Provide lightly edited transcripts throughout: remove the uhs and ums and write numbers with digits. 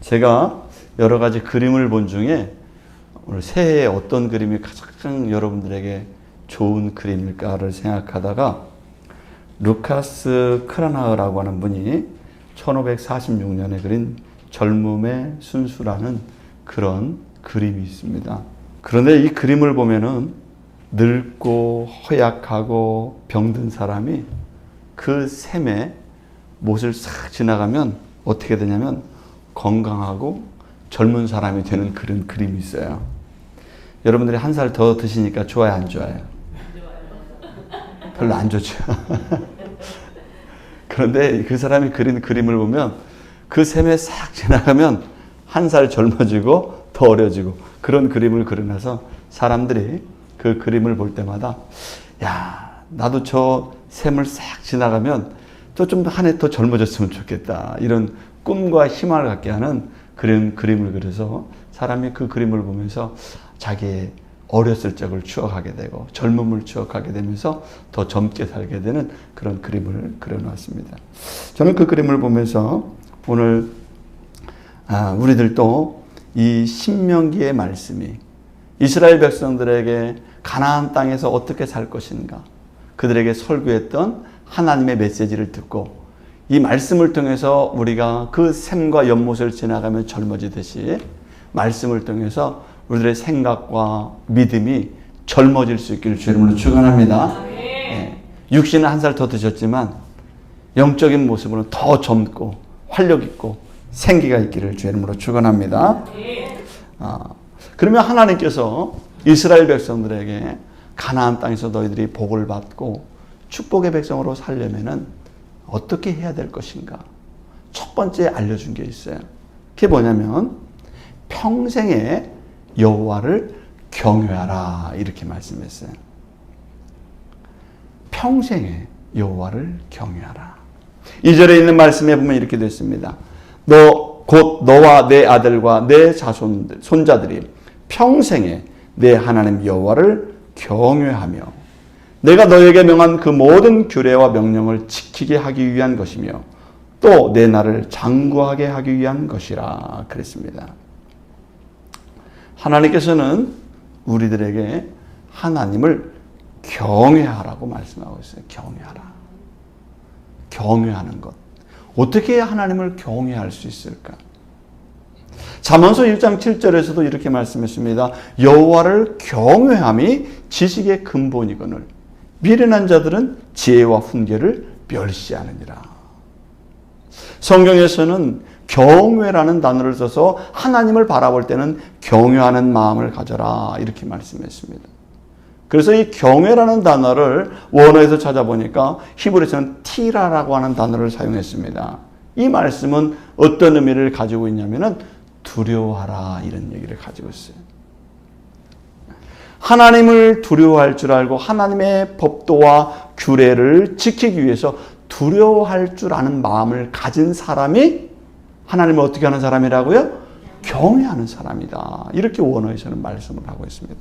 제가 여러 가지 그림을 본 중에 오늘 새해에 어떤 그림이 가장 여러분들에게 좋은 그림일까를 생각하다가 루카스 크라나흐라고 하는 분이 1546년에 그린 젊음의 순수라는 그런 그림이 있습니다. 그런데 이 그림을 보면은 늙고 허약하고 병든 사람이 그 샘에 못을 싹 지나가면 어떻게 되냐면 건강하고 젊은 사람이 되는 그런 그림이 있어요. 여러분들이 한 살 더 드시니까 좋아요, 안 좋아요? 별로 안 좋죠. 그런데 그 사람이 그린 그림을 보면 그 샘에 싹 지나가면 한 살 젊어지고 더 어려지고 그런 그림을 그려놔서 사람들이 그 그림을 볼 때마다 야, 나도 저 샘을 싹 지나가면 또 좀 한 해 더 젊어졌으면 좋겠다. 이런 꿈과 희망을 갖게 하는 그런 그림을 그려서 사람이 그 그림을 보면서 자기의 어렸을 적을 추억하게 되고 젊음을 추억하게 되면서 더 젊게 살게 되는 그런 그림을 그려놨습니다. 저는 그 그림을 보면서 오늘 우리들도 이 신명기의 말씀이 이스라엘 백성들에게 가나안 땅에서 어떻게 살 것인가 그들에게 설교했던 하나님의 메시지를 듣고 이 말씀을 통해서 우리가 그 샘과 연못을 지나가면 젊어지듯이 말씀을 통해서 우리들의 생각과 믿음이 젊어질 수 있기를 주의 이름으로 축원합니다. 네. 육신은 한 살 더 드셨지만 영적인 모습으로는 더 젊고 활력 있고 생기가 있기를 주의 이름으로 축원합니다. 그러면 하나님께서 이스라엘 백성들에게 가나안 땅에서 너희들이 복을 받고 축복의 백성으로 살려면은 어떻게 해야 될 것인가? 첫 번째 알려준 게 있어요. 그게 뭐냐면 평생에 여호와를 경외하라 이렇게 말씀했어요. 평생에 여호와를 경외하라. 2절에 있는 말씀에 보면 이렇게 됐습니다. 곧 너와 내 아들과 내 손자들이 평생에 내 하나님 여호와를 경외하며 내가 너에게 명한 그 모든 규례와 명령을 지키게 하기 위한 것이며 또 내 나를 장구하게 하기 위한 것이라 그랬습니다. 하나님께서는 우리들에게 하나님을 경외하라고 말씀하고 있어요. 경외하라. 경외하는 것. 어떻게 해야 하나님을 경외할 수 있을까? 잠언서 1장 7절에서도 이렇게 말씀했습니다. 여호와를 경외함이 지식의 근본이거늘 미련한 자들은 지혜와 훈계를 멸시하느니라. 성경에서는 경외라는 단어를 써서 하나님을 바라볼 때는 경외하는 마음을 가져라 이렇게 말씀했습니다. 그래서 이 경외라는 단어를 원어에서 찾아보니까 히브리서는 티라라고 하는 단어를 사용했습니다. 이 말씀은 어떤 의미를 가지고 있냐면은 두려워하라 이런 얘기를 가지고 있어요. 하나님을 두려워할 줄 알고 하나님의 법도와 규례를 지키기 위해서 두려워할 줄 아는 마음을 가진 사람이 하나님을 어떻게 하는 사람이라고요? 경외하는 사람이다. 이렇게 원어에서는 말씀을 하고 있습니다.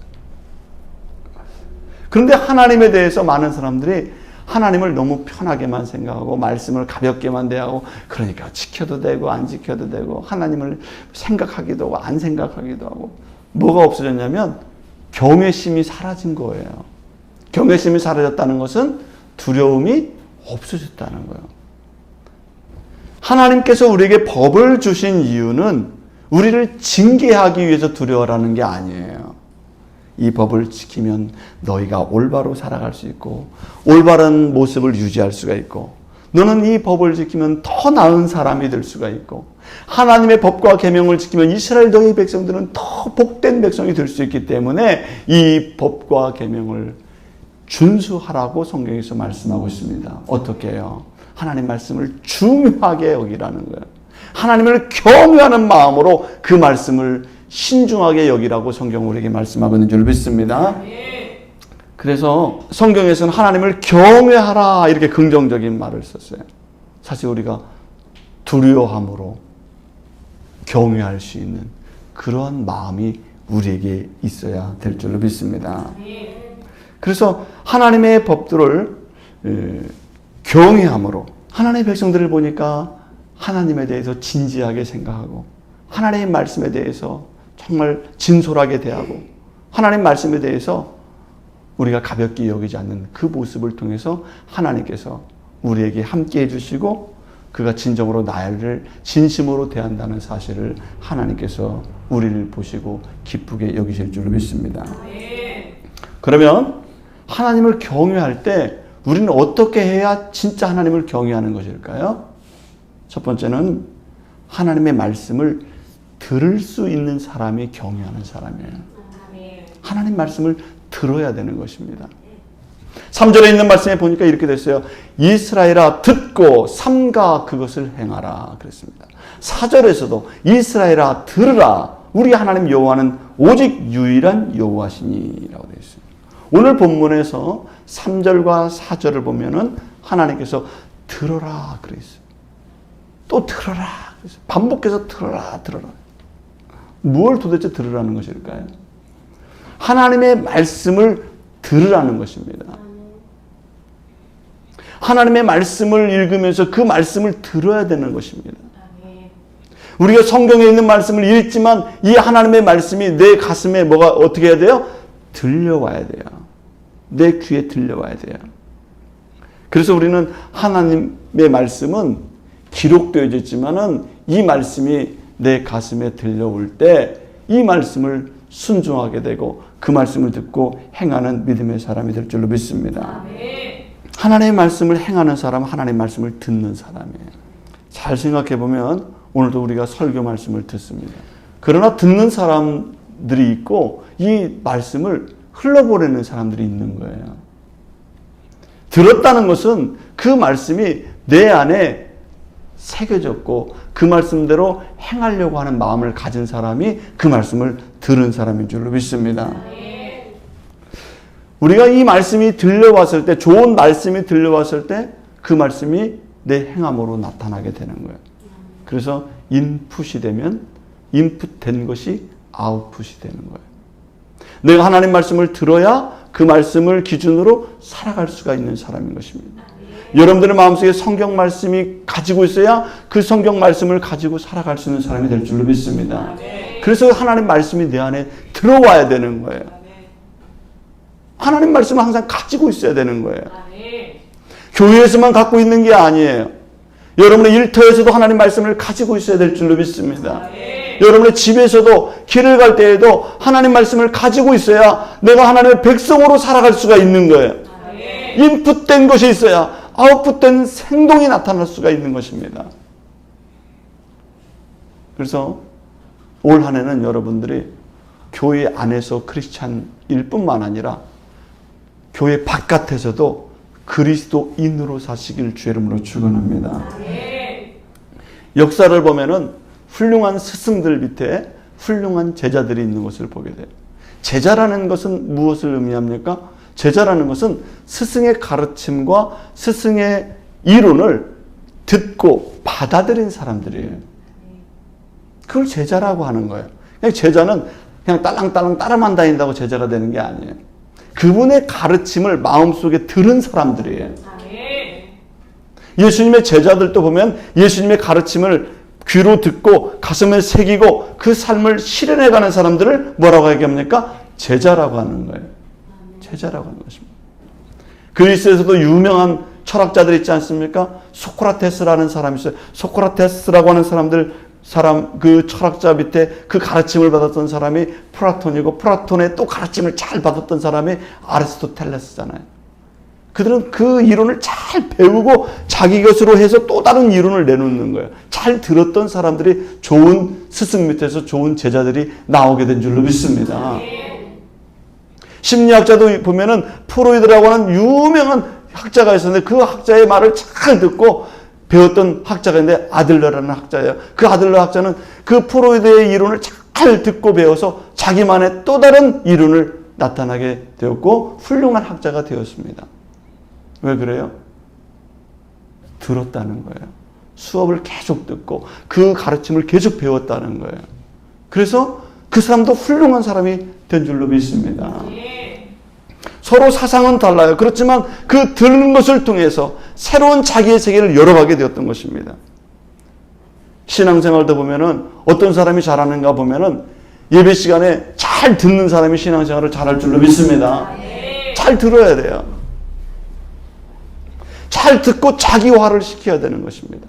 그런데 하나님에 대해서 많은 사람들이 하나님을 너무 편하게만 생각하고 말씀을 가볍게만 대하고 그러니까 지켜도 되고 안 지켜도 되고 하나님을 생각하기도 하고 안 생각하기도 하고 뭐가 없어졌냐면 경외심이 사라진 거예요. 경외심이 사라졌다는 것은 두려움이 없어졌다는 거예요. 하나님께서 우리에게 법을 주신 이유는 우리를 징계하기 위해서 두려워하는 게 아니에요. 이 법을 지키면 너희가 올바로 살아갈 수 있고 올바른 모습을 유지할 수가 있고 너는 이 법을 지키면 더 나은 사람이 될 수가 있고 하나님의 법과 계명을 지키면 이스라엘 너희 백성들은 더 복된 백성이 될 수 있기 때문에 이 법과 계명을 준수하라고 성경에서 말씀하고 있습니다. 어떻게 해요? 하나님 말씀을 중요하게 여기라는 거예요. 하나님을 경외하는 마음으로 그 말씀을 신중하게 여기라고 성경 우리에게 말씀하고 있는 줄 믿습니다. 그래서 성경에서는 하나님을 경외하라 이렇게 긍정적인 말을 썼어요. 사실 우리가 두려워함으로 경외할 수 있는 그러한 마음이 우리에게 있어야 될 줄로 믿습니다. 그래서 하나님의 법들을 경외함으로 하나님의 백성들을 보니까 하나님에 대해서 진지하게 생각하고 하나님의 말씀에 대해서 정말 진솔하게 대하고 하나님 말씀에 대해서 우리가 가볍게 여기지 않는 그 모습을 통해서 하나님께서 우리에게 함께 해주시고 그가 진정으로 나를 진심으로 대한다는 사실을 하나님께서 우리를 보시고 기쁘게 여기실 줄로 믿습니다. 그러면 하나님을 경외할 때 우리는 어떻게 해야 진짜 하나님을 경외하는 것일까요? 첫 번째는 하나님의 말씀을 들을 수 있는 사람이 경외하는 사람이에요. 하나님 말씀을 들어야 되는 것입니다. 3절에 있는 말씀에 보니까 이렇게 됐어요. 이스라엘아 듣고 삼가 그것을 행하라 그랬습니다. 4절에서도 이스라엘아 들으라 우리 하나님 여호와는 오직 유일한 여호와시니라고 되어 있어요. 오늘 본문에서 3절과 4절을 보면은 하나님께서 들어라 그랬어요. 또 들어라 그랬어요. 반복해서 들어라. 무엇을 도대체 들으라는 것일까요? 하나님의 말씀을 들으라는 것입니다. 하나님의 말씀을 읽으면서 그 말씀을 들어야 되는 것입니다. 우리가 성경에 있는 말씀을 읽지만 이 하나님의 말씀이 내 가슴에 어떻게 해야 돼요? 들려와야 돼요. 내 귀에 들려와야 돼요. 그래서 우리는 하나님의 말씀은 기록되어져 있지만은 이 말씀이 내 가슴에 들려올 때 이 말씀을 순종하게 되고 그 말씀을 듣고 행하는 믿음의 사람이 될 줄로 믿습니다. 하나님의 말씀을 행하는 사람은 하나님의 말씀을 듣는 사람이에요. 잘 생각해 보면 오늘도 우리가 설교 말씀을 듣습니다. 그러나 듣는 사람들이 있고 이 말씀을 흘러보내는 사람들이 있는 거예요. 들었다는 것은 그 말씀이 내 안에 새겨졌고 그 말씀대로 행하려고 하는 마음을 가진 사람이 그 말씀을 들은 사람인 줄로 믿습니다. 우리가 이 말씀이 들려왔을 때, 좋은 말씀이 들려왔을 때 그 말씀이 내 행함으로 나타나게 되는 거예요. 그래서 인풋이 되면 인풋된 것이 아웃풋이 되는 거예요. 내가 하나님 말씀을 들어야 그 말씀을 기준으로 살아갈 수가 있는 사람인 것입니다. 여러분들의 마음속에 성경 말씀이 가지고 있어야 그 성경 말씀을 가지고 살아갈 수 있는 사람이 될 줄로 믿습니다. 그래서 하나님 말씀이 내 안에 들어와야 되는 거예요. 하나님 말씀을 항상 가지고 있어야 되는 거예요. 교회에서만 갖고 있는 게 아니에요. 여러분의 일터에서도 하나님 말씀을 가지고 있어야 될 줄로 믿습니다. 여러분의 집에서도 길을 갈 때에도 하나님 말씀을 가지고 있어야 내가 하나님의 백성으로 살아갈 수가 있는 거예요. 인풋된 것이 있어야 아웃풋된 행동이 나타날 수가 있는 것입니다. 그래서 올 한 해는 여러분들이 교회 안에서 크리스찬일 뿐만 아니라 교회 바깥에서도 그리스도인으로 사시길 주의 이름으로 축원합니다. 역사를 보면은 훌륭한 스승들 밑에 훌륭한 제자들이 있는 것을 보게 돼요. 제자라는 것은 무엇을 의미합니까? 제자라는 것은 스승의 가르침과 스승의 이론을 듣고 받아들인 사람들이에요. 그걸 제자라고 하는 거예요. 그냥 제자는 그냥 딸랑딸랑 따라만 다닌다고 제자가 되는 게 아니에요. 그분의 가르침을 마음속에 들은 사람들이에요. 예수님의 제자들도 보면 예수님의 가르침을 귀로 듣고 가슴에 새기고 그 삶을 실현해가는 사람들을 뭐라고 얘기합니까? 제자라고 하는 거예요. 제자라고 하는 것입니다. 그리스에서도 유명한 철학자들 있지 않습니까? 소크라테스라는 사람이 있어요. 소크라테스라고 하는 그 철학자 밑에 그 가르침을 받았던 사람이 플라톤이고 플라톤의 또 가르침을 잘 받았던 사람이 아리스토텔레스잖아요. 그들은 그 이론을 잘 배우고 자기 것으로 해서 또 다른 이론을 내놓는 거예요. 잘 들었던 사람들이 좋은 스승 밑에서 좋은 제자들이 나오게 된 줄로 믿습니다. 심리학자도 보면은 프로이드라고 하는 유명한 학자가 있었는데 그 학자의 말을 잘 듣고 배웠던 학자가 있는데 아들러라는 학자예요. 그 아들러 학자는 그 프로이드의 이론을 잘 듣고 배워서 자기만의 또 다른 이론을 나타나게 되었고 훌륭한 학자가 되었습니다. 왜 그래요? 들었다는 거예요. 수업을 계속 듣고 그 가르침을 계속 배웠다는 거예요. 그래서 그 사람도 훌륭한 사람이 된 줄로 믿습니다. 서로 사상은 달라요. 그렇지만 그 듣는 것을 통해서 새로운 자기의 세계를 열어가게 되었던 것입니다. 신앙생활도 보면은 어떤 사람이 잘하는가 보면은 예배 시간에 잘 듣는 사람이 신앙생활을 잘할 줄로 믿습니다. 잘 들어야 돼요. 잘 듣고 자기화를 시켜야 되는 것입니다.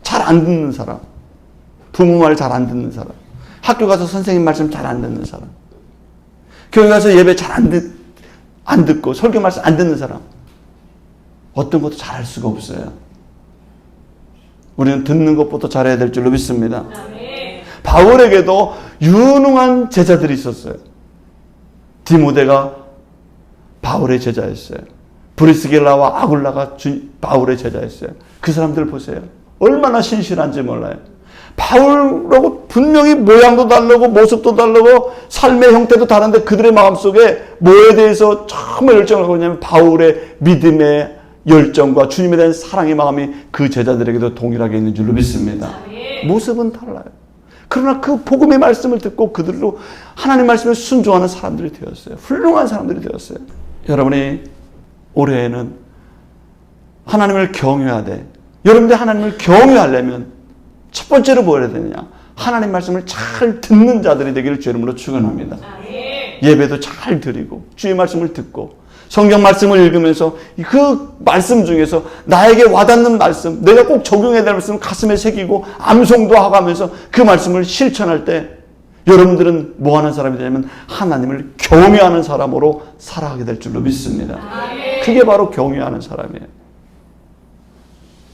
잘 안 듣는 사람, 부모 말 잘 안 듣는 사람, 학교 가서 선생님 말씀 잘 안 듣는 사람, 교회 가서 예배 잘 안 듣고 설교 말씀 안 듣는 사람, 어떤 것도 잘할 수가 없어요. 우리는 듣는 것부터 잘해야 될 줄로 믿습니다. 바울에게도 유능한 제자들이 있었어요. 디모데가 바울의 제자였어요. 브리스길라와 아굴라가 바울의 제자였어요. 그 사람들 보세요. 얼마나 신실한지 몰라요. 바울하고 분명히 모양도 다르고 모습도 다르고 삶의 형태도 다른데 그들의 마음속에 뭐에 대해서 정말 열정을 갖고 있냐면 바울의 믿음의 열정과 주님에 대한 사랑의 마음이 그 제자들에게도 동일하게 있는 줄로 믿습니다. 모습은 달라요. 그러나 그 복음의 말씀을 듣고 그들로 하나님 말씀에 순종하는 사람들이 되었어요. 훌륭한 사람들이 되었어요. 여러분이 올해에는 하나님을 경외하되, 여러분들이 하나님을 경외하려면 첫 번째로 뭐 해야 되느냐? 하나님 말씀을 잘 듣는 자들이 되기를 주 이름으로 축원합니다. 예배도 잘 드리고 주의 말씀을 듣고 성경 말씀을 읽으면서 그 말씀 중에서 나에게 와닿는 말씀, 내가 꼭 적용해야 될 말씀을 가슴에 새기고 암송도 하고 하면서 그 말씀을 실천할 때 여러분들은 뭐 하는 사람이 되냐면 하나님을 경외하는 사람으로 살아가게 될 줄로 믿습니다. 그게 바로 경외하는 사람이에요.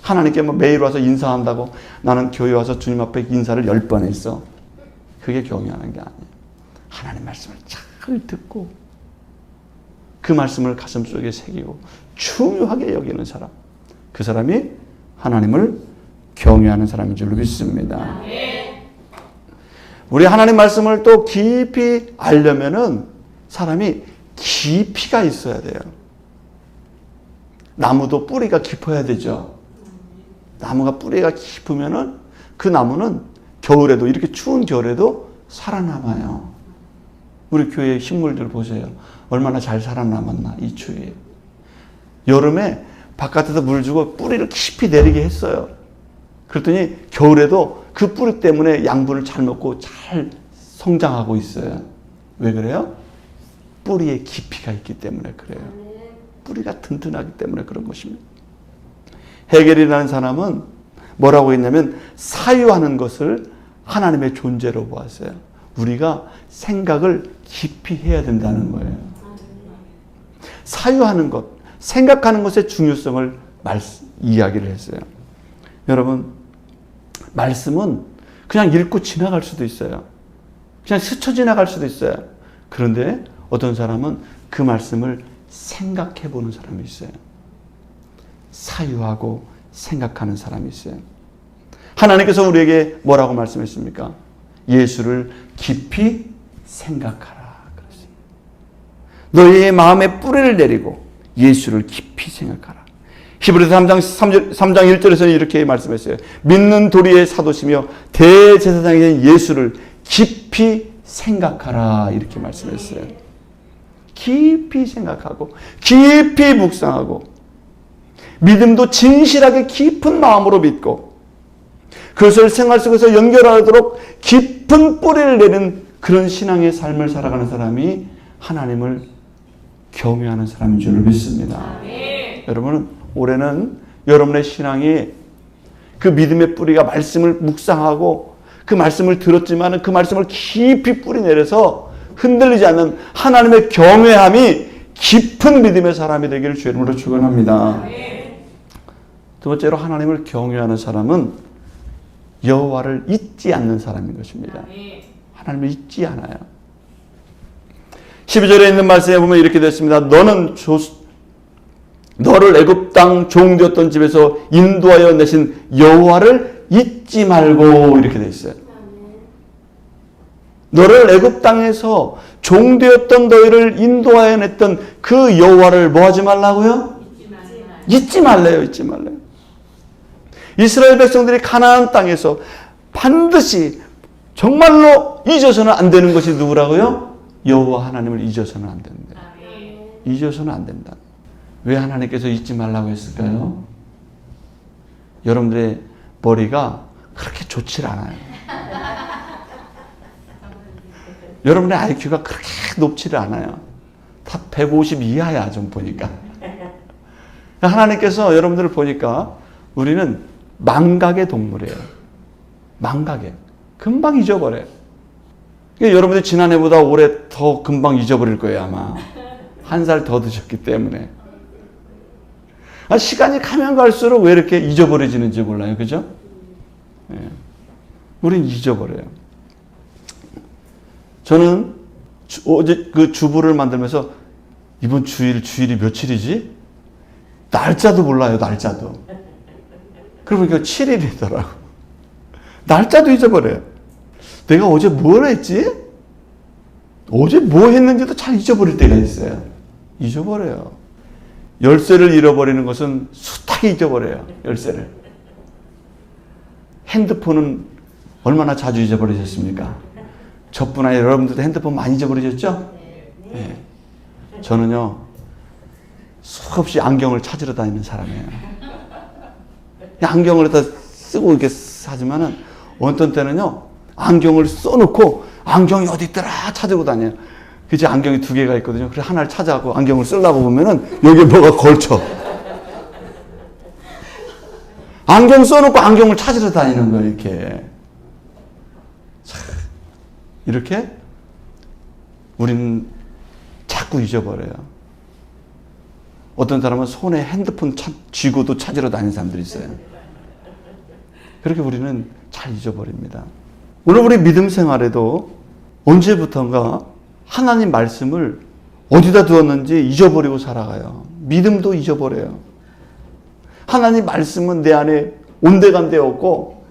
하나님께 뭐 매일 와서 인사한다고 나는 교회 와서 주님 앞에 인사를 10번 했어. 그게 경외하는 게 아니에요. 하나님 말씀을 잘 듣고 그 말씀을 가슴속에 새기고 중요하게 여기는 사람, 그 사람이 하나님을 경외하는 사람인 줄로 믿습니다. 우리 하나님 말씀을 또 깊이 알려면은 사람이 깊이가 있어야 돼요. 나무도 뿌리가 깊어야 되죠. 나무가 뿌리가 깊으면은 그 나무는 겨울에도, 이렇게 추운 겨울에도 살아남아요. 우리 교회 식물들 보세요. 얼마나 잘 살아남았나, 이 추위에. 여름에 바깥에서 물 주고 뿌리를 깊이 내리게 했어요. 그랬더니 겨울에도 그 뿌리 때문에 양분을 잘 먹고 잘 성장하고 있어요. 왜 그래요? 뿌리에 깊이가 있기 때문에 그래요. 뿌리가 튼튼하기 때문에 그런 것입니다. 헤겔이라는 사람은 뭐라고 했냐면 사유하는 것을 하나님의 존재로 보았어요. 우리가 생각을 깊이 해야 된다는 거예요. 사유하는 것, 생각하는 것의 중요성을 이야기를 했어요. 여러분, 말씀은 그냥 읽고 지나갈 수도 있어요. 그냥 스쳐 지나갈 수도 있어요. 그런데 어떤 사람은 그 말씀을 생각해 보는 사람이 있어요. 사유하고 생각하는 사람이 있어요. 하나님께서 우리에게 뭐라고 말씀했습니까? 예수를 깊이 생각하라 그랬어요. 너희의 마음에 뿌리를 내리고 예수를 깊이 생각하라. 히브리서 3장 1절에서는 이렇게 말씀했어요. 믿는 도리의 사도시며 대제사장이 된 예수를 깊이 생각하라 이렇게 말씀했어요. 깊이 생각하고 깊이 묵상하고 믿음도 진실하게 깊은 마음으로 믿고 그것을 생활 속에서 연결하도록 깊은 뿌리를 내는 그런 신앙의 삶을 살아가는 사람이 하나님을 경외하는 사람인 줄 믿습니다. 여러분은 올해는 여러분의 신앙이 그 믿음의 뿌리가 말씀을 묵상하고 그 말씀을 들었지만 그 말씀을 깊이 뿌리 내려서 흔들리지 않는 하나님의 경외함이 깊은 믿음의 사람이 되기를 주의 이름으로 축원합니다. 두 번째로 하나님을 경외하는 사람은 여호와를 잊지 않는 사람인 것입니다. 하나님을 잊지 않아요. 12절에 있는 말씀에 보면 이렇게 됐습니다. 너를 애굽 땅 종되었던 집에서 인도하여 내신 여호와를 잊지 말고 이렇게 돼 있어요. 너를 애굽 땅에서 종되었던 너희를 인도하여 냈던 그 여호와를 뭐 하지 말라고요? 잊지 말래요. 잊지 말래요. 이스라엘 백성들이 가나안 땅에서 반드시 정말로 잊어서는 안 되는 것이 누구라고요? 여호와 하나님을 잊어서는 안 된다. 잊어서는 안 된다. 왜 하나님께서 잊지 말라고 했을까요? 여러분들의 머리가 그렇게 좋질 않아요. 여러분의 IQ가 그렇게 높지를 않아요. 다 150 이하야, 좀 보니까. 하나님께서 여러분들을 보니까 우리는 망각의 동물이에요. 망각에. 금방 잊어버려요. 그러니까 여러분들 지난해보다 올해 더 금방 잊어버릴 거예요, 아마. 한 살 더 드셨기 때문에. 시간이 가면 갈수록 왜 이렇게 잊어버려지는지 몰라요. 그죠? 예. 우린 잊어버려요. 저는 어제 그 주부를 만들면서 이번 주일이 며칠이지? 날짜도 몰라요, 날짜도. 그러니까 7일이더라고. 날짜도 잊어버려요. 내가 어제 뭘 했지? 어제 뭐 했는지도 잘 잊어버릴 때가 있어요. 잊어버려요. 열쇠를 잃어버리는 것은 숱하게 잊어버려요. 열쇠를. 핸드폰은 얼마나 자주 잊어버리셨습니까? 저뿐 아니라 여러분들도 핸드폰 많이 잊어버리셨죠? 네. 저는요, 수없이 안경을 찾으러 다니는 사람이에요. 안경을 다 쓰고 이렇게 하지만은 어떤 때는요, 안경을 써놓고 안경이 어디 있더라 찾으고 다녀요. 그치, 안경이 2개가 있거든요. 그래서 하나를 찾아고 안경을 쓰려고 보면은 여기에 뭐가 걸쳐. 안경 써놓고 안경을 찾으러 다니는 거예요, 이렇게. 이렇게 우리는 자꾸 잊어버려요. 어떤 사람은 손에 핸드폰 쥐고도 찾으러 다니는 사람들이 있어요. 그렇게 우리는 잘 잊어버립니다. 오늘 우리 믿음 생활에도 언제부턴가 하나님 말씀을 어디다 두었는지 잊어버리고 살아가요. 믿음도 잊어버려요. 하나님 말씀은 내 안에 온데간데 없고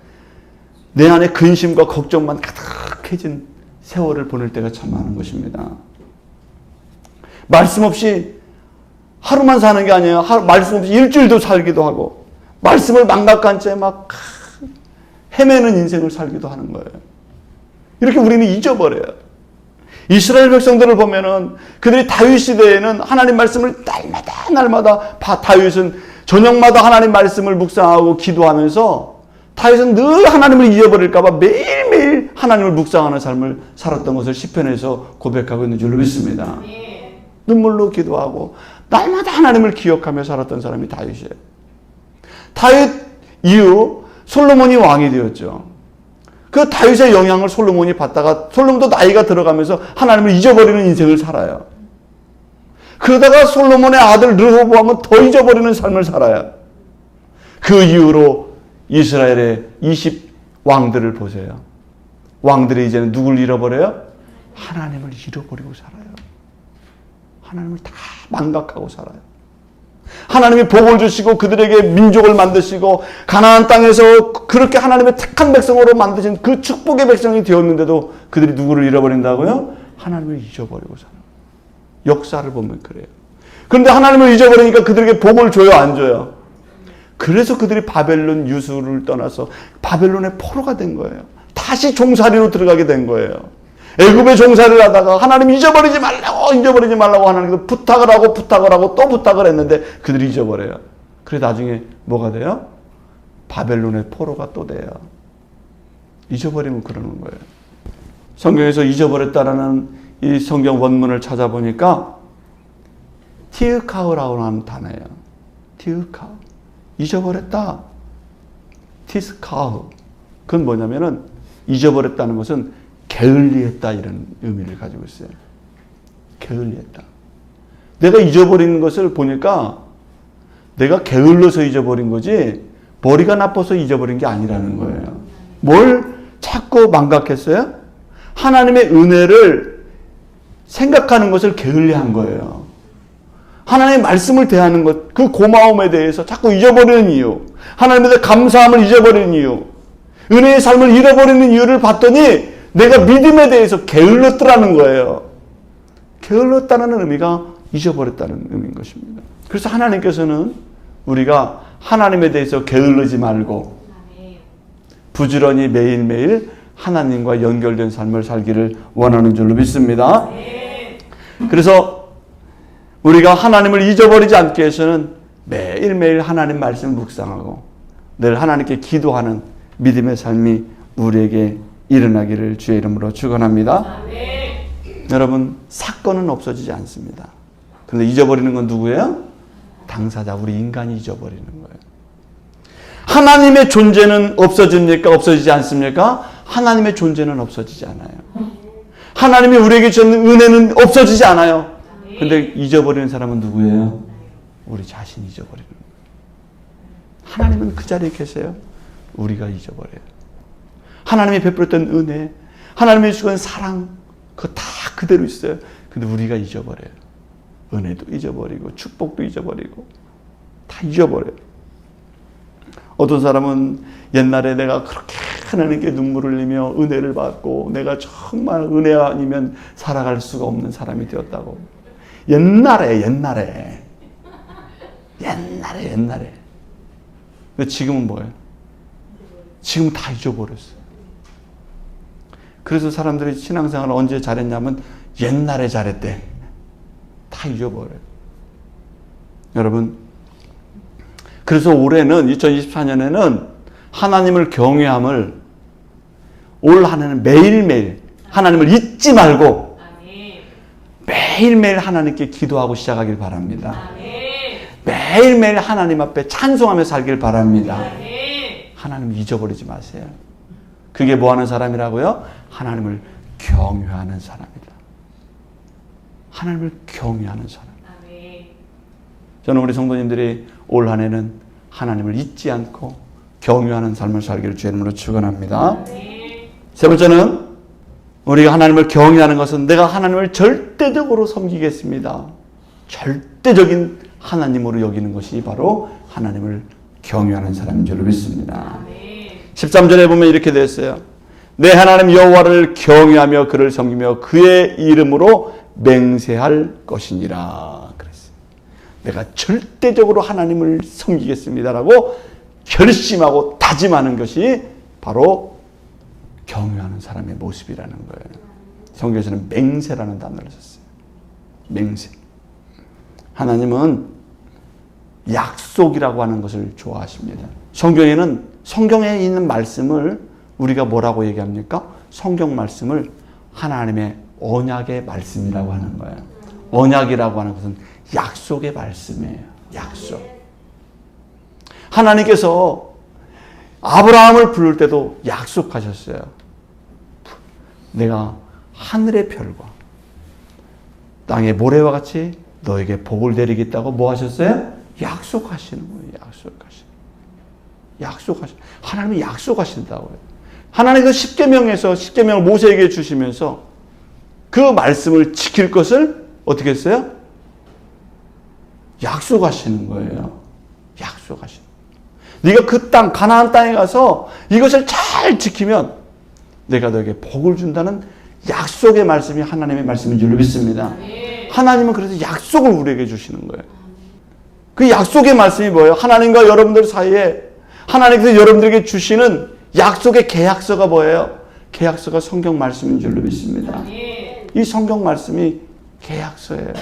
내 안에 근심과 걱정만 가득해진 세월을 보낼 때가 참 많은 것입니다. 말씀 없이 하루만 사는 게 아니에요. 말씀 없이 일주일도 살기도 하고 말씀을 망각한 채 막 헤매는 인생을 살기도 하는 거예요. 이렇게 우리는 잊어버려요. 이스라엘 백성들을 보면은 그들이 다윗 시대에는 하나님 말씀을 날마다 다윗은 저녁마다 하나님 말씀을 묵상하고 기도하면서 다윗은 늘 하나님을 잊어버릴까 봐 매일매일 하나님을 묵상하는 삶을 살았던 것을 시편에서 고백하고 있는 줄로 믿습니다. 눈물로 기도하고 날마다 하나님을 기억하며 살았던 사람이 다윗이에요. 다윗 이후 솔로몬이 왕이 되었죠. 그 다윗의 영향을 솔로몬이 받다가 솔로몬도 나이가 들어가면서 하나님을 잊어버리는 인생을 살아요. 그러다가 솔로몬의 아들 르호보암은 더 잊어버리는 삶을 살아요. 그 이후로 이스라엘의 20 왕들을 보세요. 왕들이 이제는 누굴 잃어버려요? 하나님을 잃어버리고 살아요. 하나님을 다 망각하고 살아요. 하나님이 복을 주시고 그들에게 민족을 만드시고 가나안 땅에서 그렇게 하나님의 택한 백성으로 만드신 그 축복의 백성이 되었는데도 그들이 누구를 잃어버린다고요? 하나님을 잊어버리고 살아요. 역사를 보면 그래요. 그런데 하나님을 잊어버리니까 그들에게 복을 줘요, 안 줘요? 그래서 그들이 바벨론 유수를 떠나서 바벨론의 포로가 된 거예요. 다시 종살이로 들어가게 된 거예요. 애굽의 종살이를 하다가 하나님 잊어버리지 말라고 하나님께서 부탁을 하고 또 부탁을 했는데 그들이 잊어버려요. 그래 나중에 뭐가 돼요? 바벨론의 포로가 또 돼요. 잊어버리면 그러는 거예요. 성경에서 잊어버렸다라는 이 성경 원문을 찾아보니까 티으카우라고 하는 단어예요. 티으카우. 잊어버렸다. 티스카우. 그건 뭐냐면은 잊어버렸다는 것은 게을리했다 이런 의미를 가지고 있어요. 게을리했다. 내가 잊어버리는 것을 보니까 내가 게을러서 잊어버린 거지 머리가 나빠서 잊어버린 게 아니라는 거예요. 뭘 자꾸 망각했어요? 하나님의 은혜를 생각하는 것을 게을리한 거예요. 하나님의 말씀을 대하는 것, 그 고마움에 대해서 자꾸 잊어버리는 이유, 하나님에 대해 감사함을 잊어버리는 이유, 은혜의 삶을 잃어버리는 이유를 봤더니 내가 믿음에 대해서 게을렀더라는 거예요. 게을렀다는 의미가 잊어버렸다는 의미인 것입니다. 그래서 하나님께서는 우리가 하나님에 대해서 게을르지 말고 부지런히 매일매일 하나님과 연결된 삶을 살기를 원하는 줄로 믿습니다. 그래서 우리가 하나님을 잊어버리지 않기 위해서는 매일매일 하나님 말씀을 묵상하고 늘 하나님께 기도하는 믿음의 삶이 우리에게 일어나기를 주의 이름으로 축원합니다. 여러분, 사건은 없어지지 않습니다. 그런데 잊어버리는 건 누구예요? 당사자, 우리 인간이 잊어버리는 거예요. 하나님의 존재는 없어집니까? 없어지지 않습니까? 하나님의 존재는 없어지지 않아요. 하나님이 우리에게 주는 은혜는 없어지지 않아요. 근데 잊어버리는 사람은 누구예요? 우리 자신이 잊어버리는 거예요. 하나님은 그 자리에 계세요. 우리가 잊어버려요. 하나님이 베풀었던 은혜, 하나님이 주신 사랑, 그거 다 그대로 있어요. 근데 우리가 잊어버려요. 은혜도 잊어버리고 축복도 잊어버리고 다 잊어버려요. 어떤 사람은 옛날에 내가 그렇게 하나님께 눈물을 흘리며 은혜를 받고 내가 정말 은혜 아니면 살아갈 수가 없는 사람이 되었다고. 옛날에. 근데 지금은 뭐예요? 지금 다 잊어버렸어요. 그래서 사람들이 신앙생활을 언제 잘했냐면 옛날에 잘했대. 다 잊어버려요. 여러분, 그래서 올해는 2024년에는 하나님을 경외함을 올 한 해는 매일매일 하나님을 잊지 말고 매일매일 하나님께 기도하고 시작하길 바랍니다. 매일매일 하나님 앞에 찬송하며 살길 바랍니다. 하나님을 잊어버리지 마세요. 그게 뭐 하는 사람이라고요? 하나님을 경외하는 사람이다. 하나님을 경외하는 사람. 저는 우리 성도님들이 올 한 해는 하나님을 잊지 않고 경외하는 삶을 살기를 주의 이름으로 축원합니다. 세 번째는 우리가 하나님을 경외하는 것은 내가 하나님을 절대적으로 섬기겠습니다. 절대적인 하나님으로 여기는 것이 바로 하나님을 경외하는 사람인 줄 믿습니다. 13절에 보면 이렇게 되어 있어요. 내 하나님 여호와를 경외하며 그를 섬기며 그의 이름으로 맹세할 것이니라. 그랬어요. 내가 절대적으로 하나님을 섬기겠습니다라고 결심하고 다짐하는 것이 바로 경외하는 사람의 모습이라는 거예요. 성경에서는 맹세라는 단어를 썼어요. 맹세. 하나님은 약속이라고 하는 것을 좋아하십니다. 성경에 있는 말씀을 우리가 뭐라고 얘기합니까? 성경 말씀을 하나님의 언약의 말씀이라고 하는 거예요. 언약이라고 하는 것은 약속의 말씀이에요. 약속. 하나님께서 아브라함을 부를 때도 약속하셨어요. 내가 하늘의 별과 땅의 모래와 같이 너에게 복을 내리겠다고 뭐 하셨어요? 약속하시는 거예요. 하나님이 약속하신다고요. 하나님께서 십계명을 모세에게 주시면서 그 말씀을 지킬 것을 어떻게 했어요? 약속하시는 거예요. 네가 그 땅, 가나안 땅에 가서 이것을 잘 지키면 내가 너에게 복을 준다는 약속의 말씀이 하나님의 말씀인 줄 믿습니다. 하나님은 그래서 약속을 우리에게 주시는 거예요. 그 약속의 말씀이 뭐예요? 하나님과 여러분들 사이에 하나님께서 여러분들에게 주시는 약속의 계약서가 뭐예요? 계약서가 성경 말씀인 줄 믿습니다. 이 성경 말씀이 계약서예요.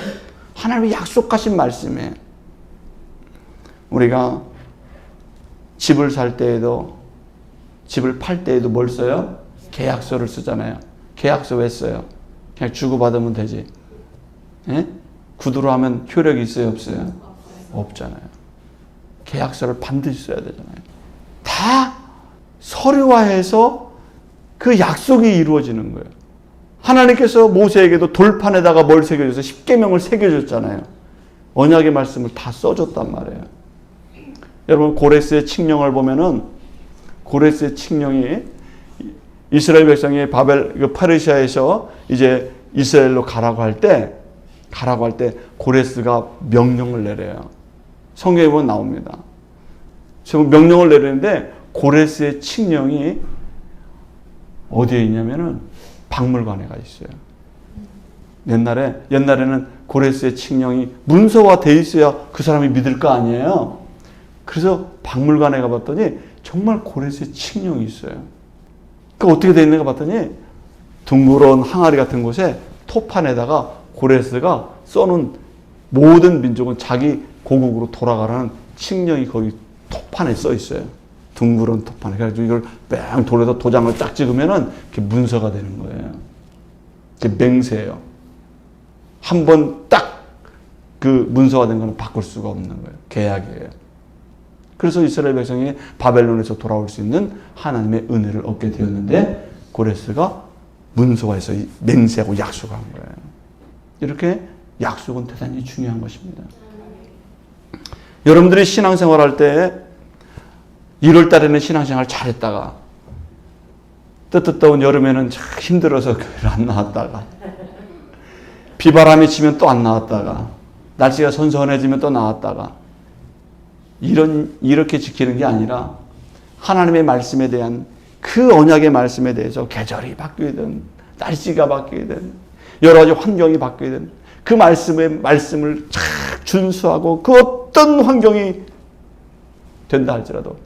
하나님이 약속하신 말씀이에요. 우리가 집을 살 때에도, 집을 팔 때에도 뭘 써요? 계약서를 쓰잖아요. 계약서 왜 써요? 그냥 주고받으면 되지. 예? 구두로 하면 효력이 있어요? 없어요? 없잖아요. 계약서를 반드시 써야 되잖아요. 다 서류화해서 그 약속이 이루어지는 거예요. 하나님께서 모세에게도 돌판에다가 뭘 새겨줘서 십계명을 새겨줬잖아요. 언약의 말씀을 다 써줬단 말이에요. 여러분, 고레스의 칙령을 보면은 고레스의 칙령이 이스라엘 백성이 페르시아에서 이제 이스라엘로 가라고 할 때 고레스가 명령을 내려요. 성경에 보면 나옵니다. 지금 명령을 내리는데 고레스의 칙령이 어디에 있냐면은 박물관에 가 있어요. 옛날에는 고레스의 칙령이 문서화돼 있어야 그 사람이 믿을 거 아니에요. 그래서 박물관에 가봤더니 정말 고레스의 칙령이 있어요. 그 어떻게 돼 있는가 봤더니 둥그런 항아리 같은 곳에 토판에다가 고레스가 써놓은 모든 민족은 자기 고국으로 돌아가라는 칙령이 거기 토판에 써 있어요. 둥그런 토판. 그래가지고 이걸 뺑 돌려서 도장을 쫙 찍으면은 그게 문서가 되는 거예요. 그게 맹세예요. 한 번 딱 그 문서가 된 거는 바꿀 수가 없는 거예요. 계약이에요. 그래서 이스라엘 백성이 바벨론에서 돌아올 수 있는 하나님의 은혜를 얻게 되었는데 고레스가 문서화해서 맹세하고 약속한 거예요. 이렇게 약속은 대단히 중요한 것입니다. 여러분들이 신앙생활할 때 1월 달에는 신앙생활 잘했다가 뜨뜻더운 여름에는 참 힘들어서 교회를 안 나왔다가 비바람이 치면 또 안 나왔다가 날씨가 선선해지면 또 나왔다가 이렇게 지키는 게 아니라 하나님의 말씀에 대한 그 언약의 말씀에 대해서 계절이 바뀌든 날씨가 바뀌든 여러 가지 환경이 바뀌든 그 말씀을 잘 준수하고 그 어떤 환경이 된다 할지라도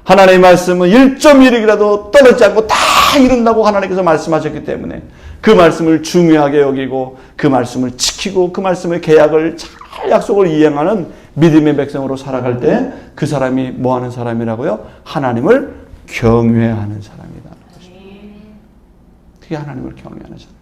하나님의 말씀은 1.1이라도 떨어지지 않고 다 이룬다고 하나님께서 말씀하셨기 때문에 그 말씀을 중요하게 여기고 그 말씀을 지키고 그 말씀의 계약을 잘 약속을 이행하는 믿음의 백성으로 살아갈 때 그 사람이 뭐 하는 사람이라고요? 하나님을 경외하는 사람이다. 그게 하나님을 경외하는 사람.